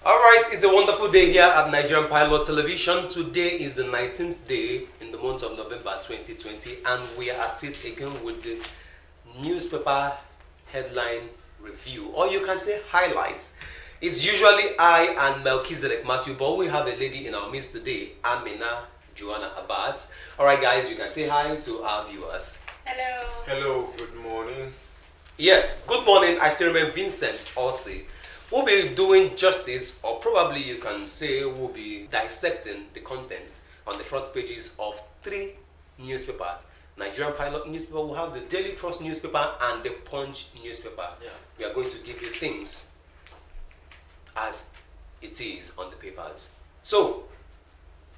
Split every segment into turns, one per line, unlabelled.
Alright, it's a wonderful day here at Nigerian Pilot Television. Today is the 19th day in the month of November 2020, and we are at it again with the newspaper headline review, or you can say highlights. It's usually I and Melchizedek Matthew, but we have a lady in our midst today, Amina Joanna Abbas. Alright guys, you can say hi to our viewers.
Hello.
Hello, good morning.
Yes, good morning. I still remain Vincent Olsey. We'll be doing justice, or probably you can say we'll be dissecting the content on the front pages of three newspapers. Nigerian Pilot newspaper, we'll have the Daily Trust newspaper and the Punch newspaper.
Yeah.
We are going to give you things as it is on the papers. So,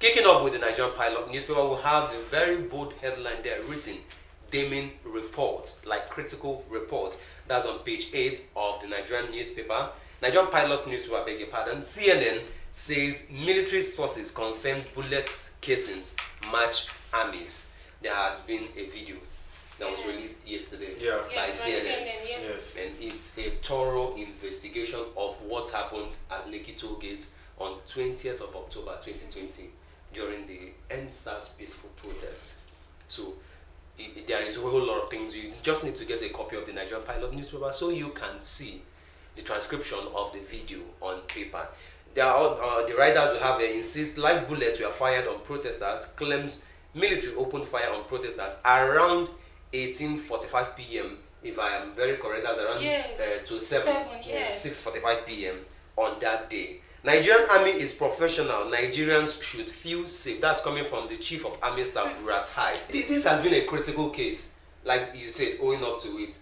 kicking off with the Nigerian Pilot newspaper, we'll have the very bold headline there written, Damning Report, like critical report. That's on page 8 of the Nigerian newspaper. Nigerian Pilot newspaper, beg your pardon. CNN says military sources confirmed bullets casings match armies. There has been a video that was released yesterday by CNN.
Yes.
And it's a thorough investigation of what happened at Lekki Toll Gate on 20th of October 2020 during the NSAS peaceful protest. So there is a whole lot of things. You just need to get a copy of the Nigerian Pilot newspaper so you can see the transcription of the video on paper. The writers will have insist live bullets were fired on protesters, claims military opened fire on protesters around 18:45 p.m. If I am very correct, that's around to 6:45 p.m. on that day. Nigerian Army is professional. Nigerians should feel safe. That's coming from the Chief of Army Staff, Buratai. This has been a critical case, like you said, owing up to it.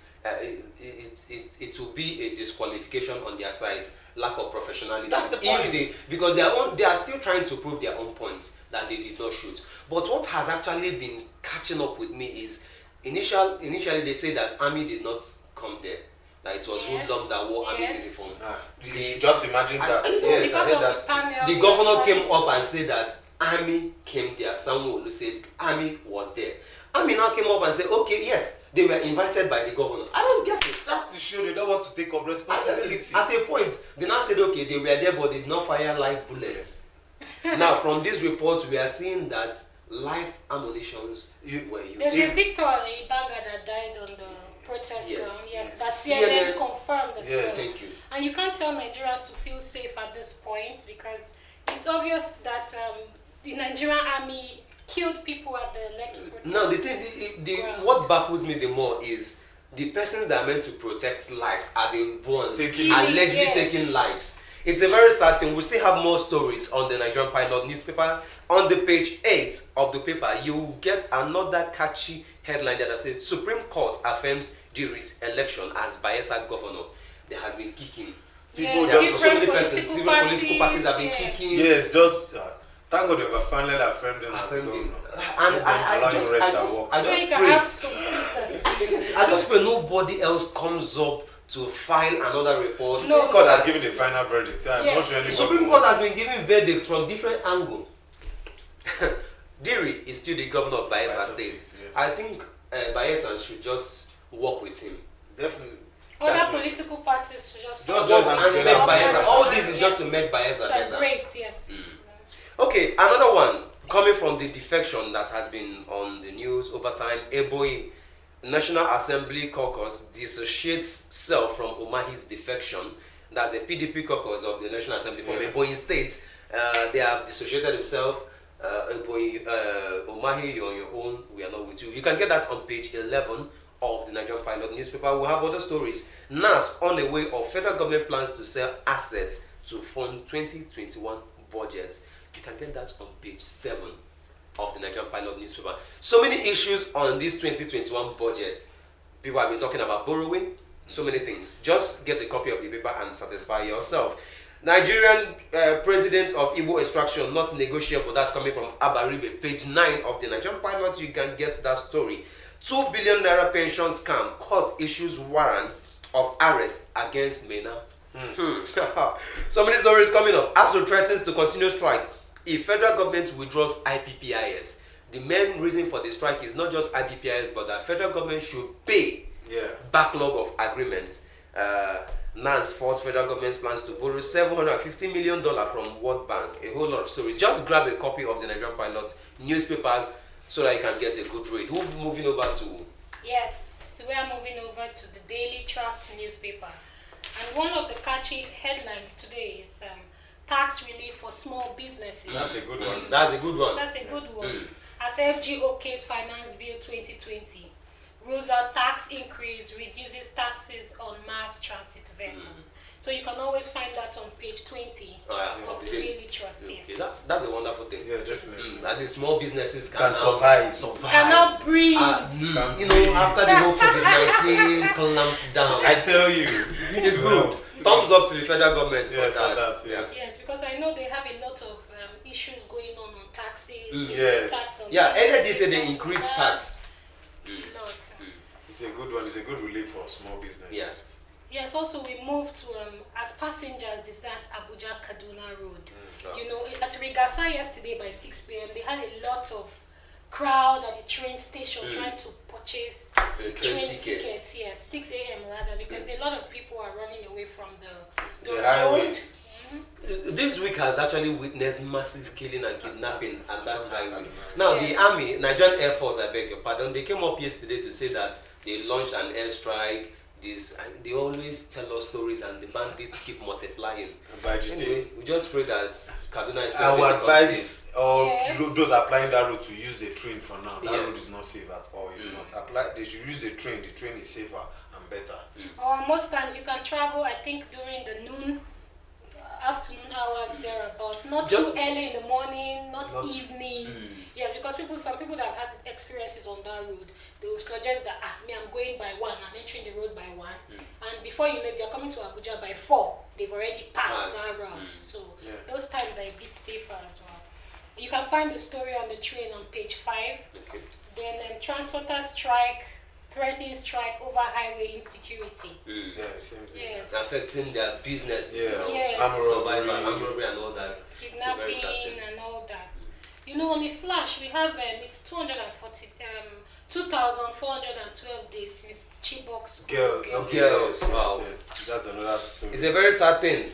It will be a disqualification on their side, lack of professionalism.
That's the point.
Because they are still trying to prove their own point that they did not shoot. But what has actually been catching up with me is initially they say that army did not come there. That it was hoodlums that wore army uniform.
You just imagine that. Yes, I heard that.
The governor came up and said that army came there. Someone said army was there. Army now came up and said, okay, yes, they were invited by the governor. I don't get it.
That's to show they don't want to take up responsibility.
At a point, they now said, okay, they were there, but they did not fire live bullets. Now, from this report, we are seeing that live ammunitions were used.
There's a Victor Ibanga that died on the protest ground. Yes, that CNN confirmed as well.
Thank you.
And you can't tell Nigerians to feel safe at this point because it's obvious that the Nigerian army killed people at the Lekki protest.
Now, what baffles me the more is the persons that are meant to protect lives are the ones allegedly taking lives. It's a very sad thing. We still have more stories on the Nigerian Pilot newspaper. On the page 8 of the paper, you get another catchy headline that says Supreme Court affirms Diri's election as Bayelsa governor. There has been kicking. People just so many persons, civil political parties have been kicking.
Yes, just thank God they finally affirmed them as governor.
And I just pray nobody else comes up to file another report.
Supreme Court has given the final verdict. I'm not sure anybody
Supreme Court has been giving verdicts from different angles. Diri is still the governor of Bayelsa State. Yes. I think Bayelsa should just work with him.
Definitely.
Other political parties should just
join hands and make Bayelsa. All this is just to make Bayelsa better.
Great, yes.
Okay, another one coming from the defection that has been on the news over time. Ebonyi National Assembly Caucus dissociates self from Umahi's defection. That's a PDP caucus of the National Assembly from Ebonyi State. They have dissociated themselves. Umahi, you're on your own. We are not with you. You can get that on page 11 of the Nigerian Pilot newspaper. We have other stories. NAS on the way of federal government plans to sell assets to fund 2021 budget. You can get that on page 7 of the Nigerian Pilot newspaper. So many issues on this 2021 budget. People have been talking about borrowing, so many things. Just get a copy of the paper and satisfy yourself. Nigerian president of Igbo extraction not negotiable. That's coming from Abaribe, page 9 of the Nigerian Pilot. You can get that story. 2 billion naira pension scam. Court issues warrants of arrest against Mena. So many stories coming up. ASU threatens to continue strike if federal government withdraws IPPIS. The main reason for the strike is not just IPPIS, but that federal government should pay backlog of agreements. NANS faults federal government's plans to borrow $750 million from World Bank. A whole lot of stories. Just grab a copy of the Nigerian Pilot newspapers so that you can get a good read. Who moving over to?
Yes, we are moving over to the Daily Trust newspaper. And one of the catchy headlines today is tax relief for small businesses.
That's a good one.
That's a good one.
That's a good one. As FG OK's Finance Bill 2020 rules out tax increase, reduces taxes on mass transit vehicles. So you can always find that on page 20 of the Daily Trust. Yes.
Okay, that's a wonderful thing.
Yeah, definitely.
At least small businesses
Can
now
survive.
Cannot breathe.
You know, after the whole COVID-19 clamped down.
I tell you,
It's good. Thumbs up to the federal government
Yeah,
for that.
yes.
Yes, because I know they have a lot of issues going on taxes. They
Yes.
tax on
Yeah,
this,
earlier they said they
tax on
increased
that.
tax.
A lot.
It's a good one. It's a good relief for small businesses.
Yes.
Yes, also we moved to as passengers desert Abuja Kaduna Road.
Wow.
You know, at Rigasa yesterday by 6 p.m. they had a lot of crowd at the train station trying to purchase
The
train
train
tickets. Yes, 6 a.m. rather, because a lot of people are running away from the
The
road.
highways.
This week has actually witnessed massive killing and kidnapping and that's highway.
Yes.
Now the army, Nigerian Air Force, I beg your pardon, they came up yesterday to say that they launched an airstrike. They always tell us stories and the bandits keep multiplying.
By the
Anyway,
day,
we just pray that Kaduna is
I would advise all
Yes.
those applying that road to use the train for now. That road
Yes.
is not safe at all. It's not. They should use the train. The train is safer and better.
Or most times you can travel, I think, during the noon, afternoon hours thereabout. Not
Just-
too early in the morning, not
Not-
evening. Yes, because some people that have had experiences on that road, they will suggest that I'm going by 1, I'm entering the road by 1, and before you know, if they're coming to Abuja by 4, they've already passed that route. So
Yeah.
those times are a bit safer as well. You can find the story on the train on page 5.
Okay.
Then transporters strike, threatening strike over highway insecurity.
Yeah, same thing.
Yes.
Affecting their business,
Yeah.
Yes.
survival,
Armed
armed robbery and all that. It's a very sad
Kidnapping
thing.
and all that. You know, on the flash, we have it's 2,412 days since Chibok school
Girl,
girl.
okay,
Girl,
yes,
wow.
yes, yes. That's another story.
It's a very sad thing.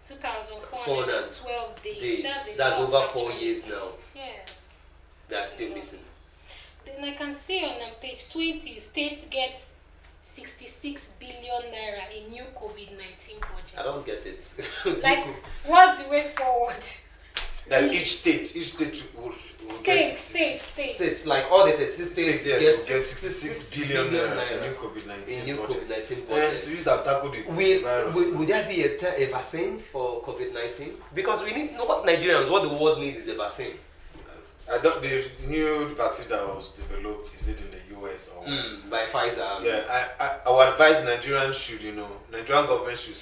2,412 days.
That's
a lot,
over 4
actually.
years now.
Yes.
They are still missing.
Then I can see on page 20, states get 66 billion naira in new COVID-19 budget.
I don't get it.
Like, what's the way forward?
That each state will get 66.
States like all the 36 states
States, yes,
get
will get 66 billion naira in new
in
COVID-19
new
budget.
COVID-19
And
budget.
to use that tackle the virus.
Will there be a vaccine for COVID-19? Because we need, what Nigerians, what the world needs is a vaccine.
I thought the new vaccine that was developed, is it in the US or what?
By Pfizer.
Yeah, I would advise Nigerians should, Nigerian government should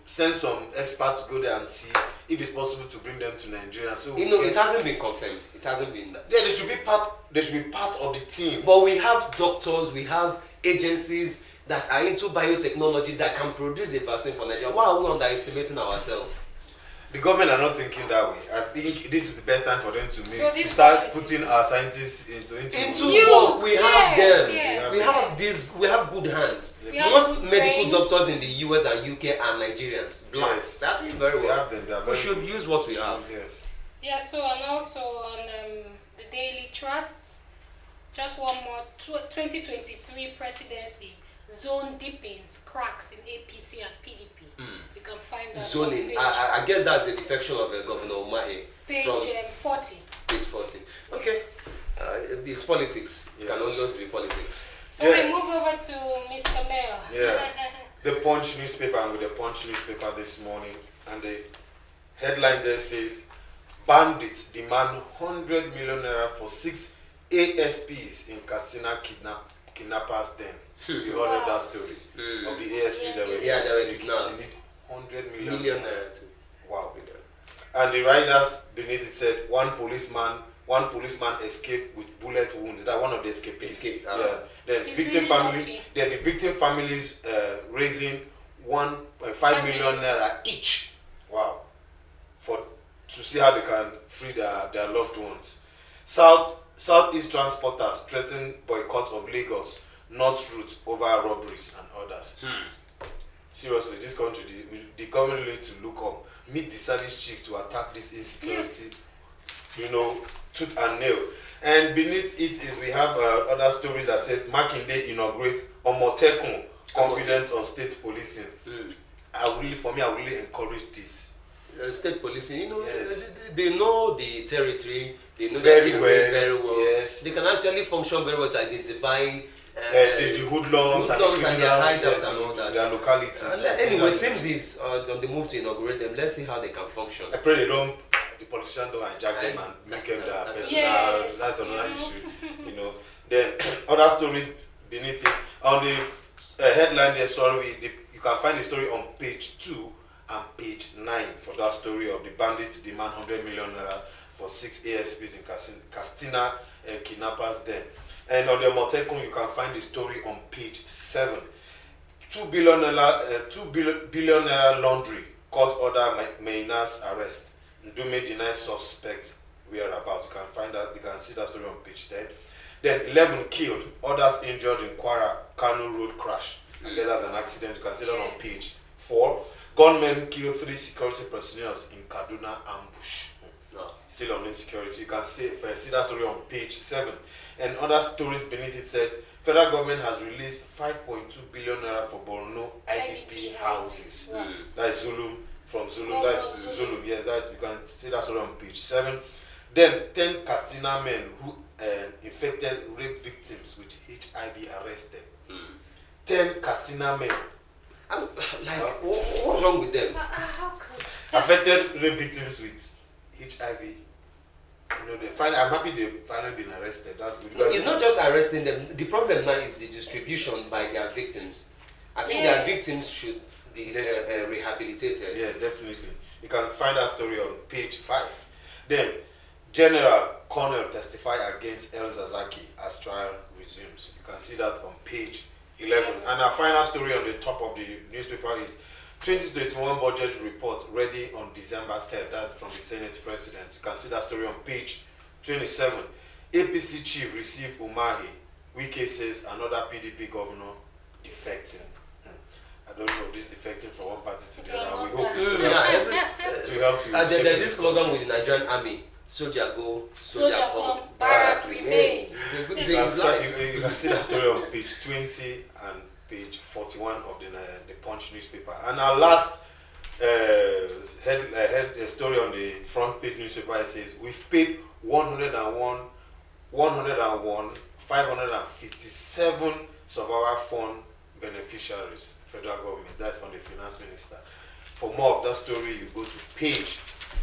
send some experts to go there and see if it's possible to bring them to Nigeria. So
It hasn't been confirmed. It hasn't been.
Yeah, they should be part of the team.
But we have doctors, we have agencies that are into biotechnology that can produce a vaccine for Nigeria. Why are we underestimating ourselves?
The government are not thinking that way. I think this is the best time for them to
So
to
this
start
government-
putting our scientists into
Into
Use,
what we have them.
yes.
We have these. We have good hands.
We have
Most
good
medical
brains.
doctors in the US and UK are Nigerians. Blacks.
Yes.
That is very
We
well.
have them. They are
We
very
should
good.
use what we have.
Yes.
Yeah, so and also on the Daily Trust, just one more, 2023 presidency, zone deepens, cracks in APC and PDP. You can find that on
Zoning.
page,
I guess that's the defection of Governor Umahi
page
from
40.
page 40. Okay. It's politics. It
Yeah.
can always be politics.
So
Yeah.
we move over to Mr. Mayor.
Yeah. The Punch newspaper, and with the Punch newspaper this morning, and the headline there says, bandits demand 100 million naira for 6 ASPs in Katsina kidnappers den. You heard of that story of the ASPs that were
Yeah, they were
They
kidnapped.
need 100
Million
million.
naira too.
Wow. And the riders beneath it said one policeman escaped with bullet wounds. That one of the escapees.
Escaped,
Yeah. Then
He's
victim
really
family.
lucky.
Then the victim families raising 1.5 million naira each. Wow. To see how they can free their loved ones. Southeast transporters threaten boycott of Lagos North route over robberies and others. Seriously, this country, the government need to look up, meet the service chief to attack this insecurity, tooth and nail. And beneath it is we have other stories that said Makinde inaugurate Omotekun, confident on state policing. I would really encourage this.
State policing,
Yes.
they know the territory, they know
Very
the
well,
terrain very well.
yes.
They can actually function very well to identify
The hoodlums and the
hoodlums and their
criminals,
hideouts
yes,
and all that.
their localities.
And
I think
anyway,
that's-
Sims is on the move to inaugurate them. Let's see how they can function.
I pray the politicians don't hijack them and make them their personal.
Yes.
That's another issue, Then other stories beneath it on the headline there. You can find the story on page 2 and page 9 for that story of the bandits demand 100 million naira for 6 ASPs in Castina kidnappers then. And on the Motekun, you can find the story on page 7. 2 billion naira laundry court order Mainas arrest. Ndume denies suspects whereabouts. You can find that. You can see that story on page 10. Then 11 killed, others injured in Kwara Kanu road crash. And then there's an accident. You can see that on page 4. Gunmen kill 3 security personnel in Kaduna ambush.
No.
Still on insecurity. You can see that story on page 7. And other stories beneath it said federal government has released 5.2 billion naira for Borno IDP houses.
Wow.
That is Zulum, from Zulum.
Oh,
That's
Zulum.
Zulum. Yes, that you can see that story on page 7. Then 10 Castina men who infected rape victims with HIV arrested. 10 Castina men
What's wrong with them?
How could?
affected rape victims with HIV. I'm happy they've finally been arrested. That's good.
It's not just arresting them. The problem now is the distribution by their victims. I think their victims should be rehabilitated.
Yeah, definitely. You can find that story on page 5. Then, General Colonel testify against El Zazaki as trial resumes. You can see that on page 11. And our final story on the top of the newspaper is 2021 budget report ready on December 3rd. That's from the Senate President. You can see that story on page 27. APC chief receive Umahi. Wike says another PDP governor defecting. I don't know, this defecting from one party to the other. We hope to help to
There's
shape
this
this
slogan
country.
with the Nigerian army: soldier go,
Soldier
soldier
come,
come,
barrack
barrack
remains.
remains. It's a good thing. It's life.
You can see that story on page 20 and page 41 of the Punch newspaper. And our last story on the front page newspaper, it says we've paid 557 survivor fund beneficiaries, federal government. That's from the finance minister. For more of that story, you go to page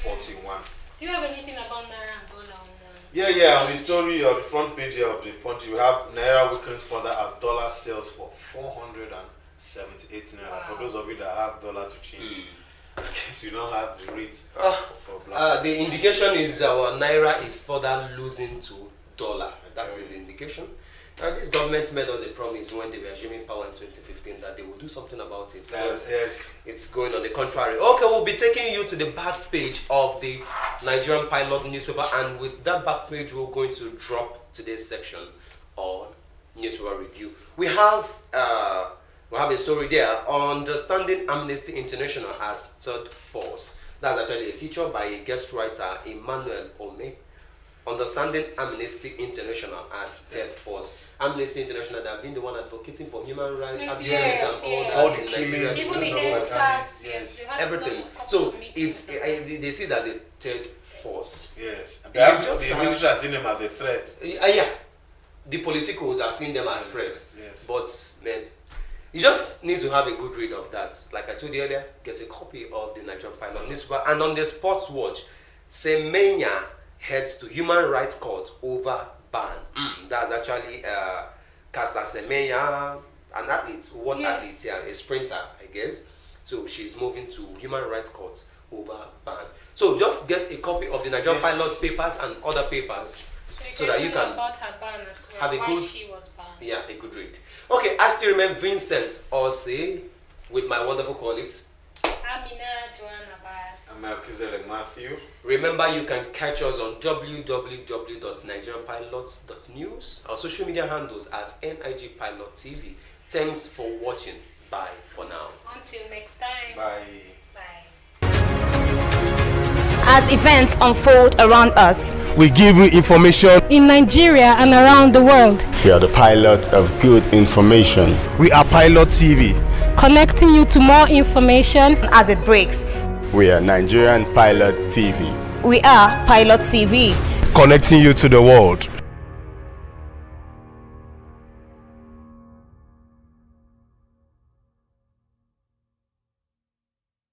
41.
Do you have anything about Naira and dollar on
Yeah, on the story on the front page here of the Punch, you have Naira weakens further as dollar sells for 478 naira.
Wow.
For those of you that have dollar to change, I guess you don't have the rate for
The indication is our naira is further losing to dollar. That is the indication. This government made us a promise when they were assuming power in 2015 that they would do something about it.
Yes.
It's going on the contrary. Okay, we'll be taking you to the back page of the Nigerian Pilot newspaper, and with that back page, we're going to drop today's section on newspaper review. We have a story there: Understanding Amnesty International as Third Force. That's actually a feature by a guest writer, Emmanuel Ome. Understanding Amnesty International as Third Force. Amnesty International, they have been the one advocating for human rights, abuses,
Yes,
and all
yes.
that
All the
in
killings,
Nigeria.
Even the
Yes.
NSAS,
Yes.
they have a lot
Everything.
of couple
So
of meetings.
they see it as a third force.
Yes.
You
The
just have-
ministry has seen them as a threat.
Yeah, the politicals are seeing them as threats.
Yes.
But man, you just need to have a good read of that. Like I told you earlier, get a copy of the Nigerian Pilot newspaper. And on the Sports Watch, Semenya heads to Human Rights Court over ban. That's actually Caster Semenya, an athlete, athlete here, a sprinter, I guess. So she's moving to Human Rights Court over ban. So just get a copy of the Nigerian
Yes.
Pilot papers and other papers so
you
that you
know
can
about her ban as well,
have a
why
good-
she was banned.
yeah, a good read. Okay, I still remain Vincent Osei with my wonderful colleagues.
I'm Amina Joanna Abbas.
I'm Melchizedek Matthew.
Remember, you can catch us on www.nigerianpilots.news. Our social media handles at NIG Pilot TV. Thanks for watching. Bye for now.
Until next time.
Bye.
Bye.
As events unfold around us,
we give you information
in Nigeria and around the world.
We are the pilot of good information. We are Pilot TV,
connecting you to more information
as it breaks.
We are Nigerian Pilot TV.
We are Pilot TV,
connecting you to the world.